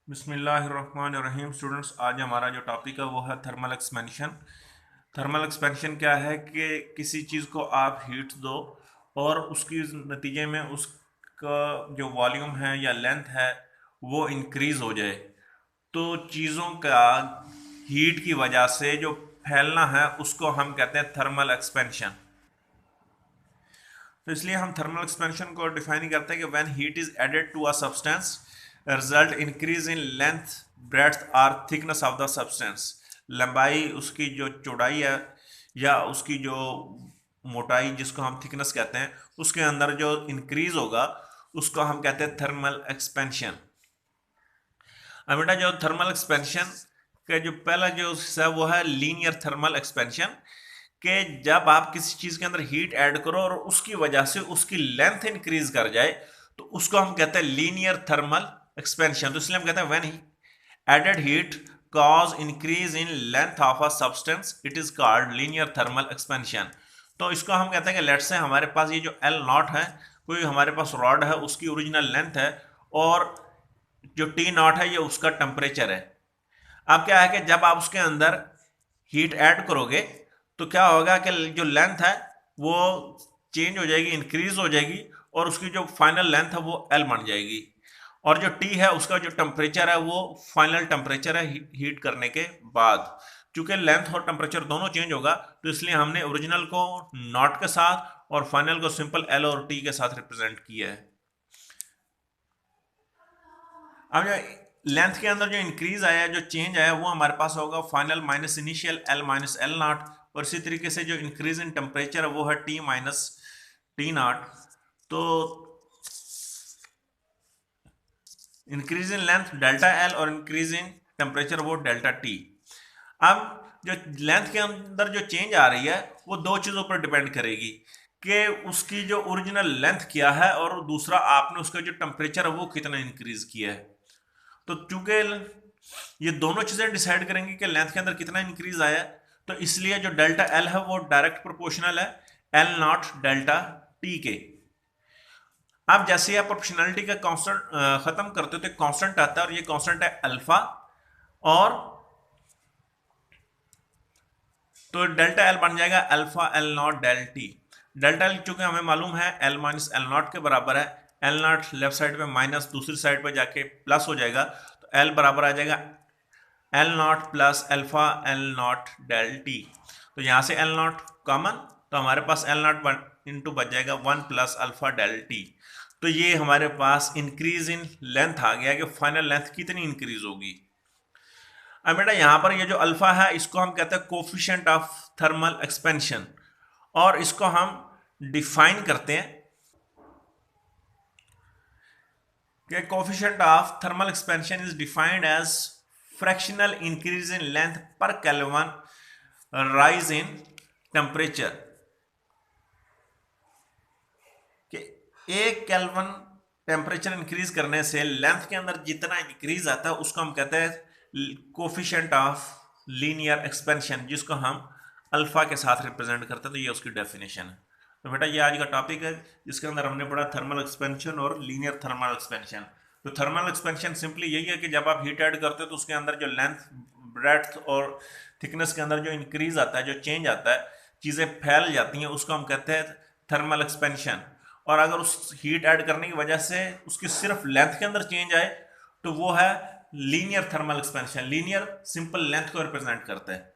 बिस्मिल्लाहिर्रहमानिर्रहीम। स्टूडेंट्स, आज हमारा जो टॉपिक है वो है थर्मल एक्सपेंशन। थर्मल एक्सपेंशन क्या है कि किसी चीज़ को आप हीट दो और उसकी नतीजे में उसका जो वॉल्यूम है या लेंथ है वो इंक्रीज हो जाए। तो चीज़ों का हीट की वजह से जो फैलना है उसको हम कहते हैं थर्मल एक्सपेंशन। तो इसलिए हम थर्मल एक्सपेंशन को डिफाइन करते हैं कि when heat is added to a substance result increase in length, breadth और थिकनेस ऑफ द सब्सटेंस। लंबाई, उसकी जो चौड़ाई है या उसकी जो मोटाई जिसको हम थिकनेस कहते हैं, उसके अंदर जो इंक्रीज होगा उसको हम कहते हैं थर्मल एक्सपेंशन। अब बेटा, जो थर्मल एक्सपेंशन का जो पहला जो हिस्सा है वो है लीनियर थर्मल एक्सपेंशन। कि जब आप किसी चीज के अंदर हीट ऐड करो और उसकी वजह से उसकी लेंथ इंक्रीज कर जाए तो उसको हम कहते हैं लीनियर थर्मल एक्सपेंशन। तो इसलिए हम कहते हैं when added heat cause increase in length of a substance it is called linear thermal expansion. तो इसको हम कहते हैं कि लेट्स से हमारे पास ये जो एल नॉट है, कोई हमारे पास रॉड है, उसकी ओरिजिनल लेंथ है और जो टी नॉट है ये उसका टेम्परेचर है। अब क्या है कि जब आप उसके अंदर हीट ऐड करोगे तो क्या होगा कि जो लेंथ है वो चेंज हो जाएगी, इंक्रीज हो जाएगी और उसकी जो फाइनल लेंथ है वो एल बन जाएगी। और जो टी है उसका जो टेम्परेचर है वो फाइनल टेम्परेचर है हीट करने के बाद। चूंकि लेंथ और टेम्परेचर दोनों चेंज होगा तो इसलिए हमने ओरिजिनल को नॉट के साथ और फाइनल को सिंपल एल और टी के साथ रिप्रेजेंट किया है। अब जो लेंथ के अंदर जो इंक्रीज आया, जो चेंज आया, वो हमारे पास होगा final minus initial L minus L not. और इसी तरीके से जो इंक्रीज इन टेम्परेचर है वो है टी माइनस टी नॉट। तो increase in length delta L और इंक्रीज इन टेम्परेचर वो डेल्टा टी। अब जो लेंथ के अंदर जो चेंज आ रही है वो दो चीजों पर डिपेंड करेगी कि उसकी जो ओरिजिनल लेंथ क्या है और दूसरा आपने उसका जो टेम्परेचर है वो कितना इंक्रीज किया है। तो चूंकि ये दोनों चीजें डिसाइड करेंगी कि लेंथ के अंदर कितना इंक्रीज आया है, तो इसलिए जो डेल्टा एल है वो डायरेक्ट प्रोपोर्शनल है एल नॉट डेल्टा टी के। अब जैसे ही आप प्रोपोर्शनलिटी का कांस्टेंट खत्म करते हो तो कांस्टेंट आता है और ये कांस्टेंट है अल्फा। और तो डेल्टा एल बन जाएगा alpha L naught del T. Delta L चूंकि हमें मालूम है एल माइनस एल नॉट के बराबर है, एल नॉट लेफ्ट साइड पे माइनस दूसरी साइड पे जाके प्लस हो जाएगा, तो एल बराबर आ जाएगा L naught plus alpha L naught del T. तो यहाँ से एल नॉट कॉमन, तो हमारे पास एल नॉट इंटू बच जाएगा one plus alpha del T. तो ये हमारे पास इंक्रीज इन लेंथ आ गया कि फाइनल लेंथ कितनी इंक्रीज होगी। अब बेटा यहाँ पर ये जो अल्फा है इसको हम कहते हैं कोफिशिएंट ऑफ थर्मल एक्सपेंशन। और इसको हम डिफाइन करते हैं कि coefficient of thermal expansion is defined as fractional increase in length per kelvin rise in temperature. कि एक केल्विन टेम्परेचर इंक्रीज करने से लेंथ के अंदर जितना इंक्रीज आता है उसको हम कहते हैं कोफिशिएंट ऑफ लीनियर एक्सपेंशन, जिसको हम अल्फा के साथ रिप्रेजेंट करते हैं। तो ये उसकी डेफिनेशन है। तो बेटा ये आज का टॉपिक है जिसके अंदर हमने पढ़ा थर्मल एक्सपेंशन और लीनियर थर्मल एक्सपेंशन। तो थर्मल एक्सपेंशन सिंपली यही है कि जब आप हीट ऐड करते हो तो उसके अंदर जो लेंथ, ब्रेड्थ और थिकनेस के अंदर जो इंक्रीज आता है, जो चेंज आता है, चीज़ें फैल जाती हैं, उसको हम कहते हैं थर्मल एक्सपेंशन। और अगर उस हीट ऐड करने की वजह से उसकी सिर्फ लेंथ के अंदर चेंज आए तो वो है linear thermal expansion. Linear simple length को रिप्रेजेंट करता है।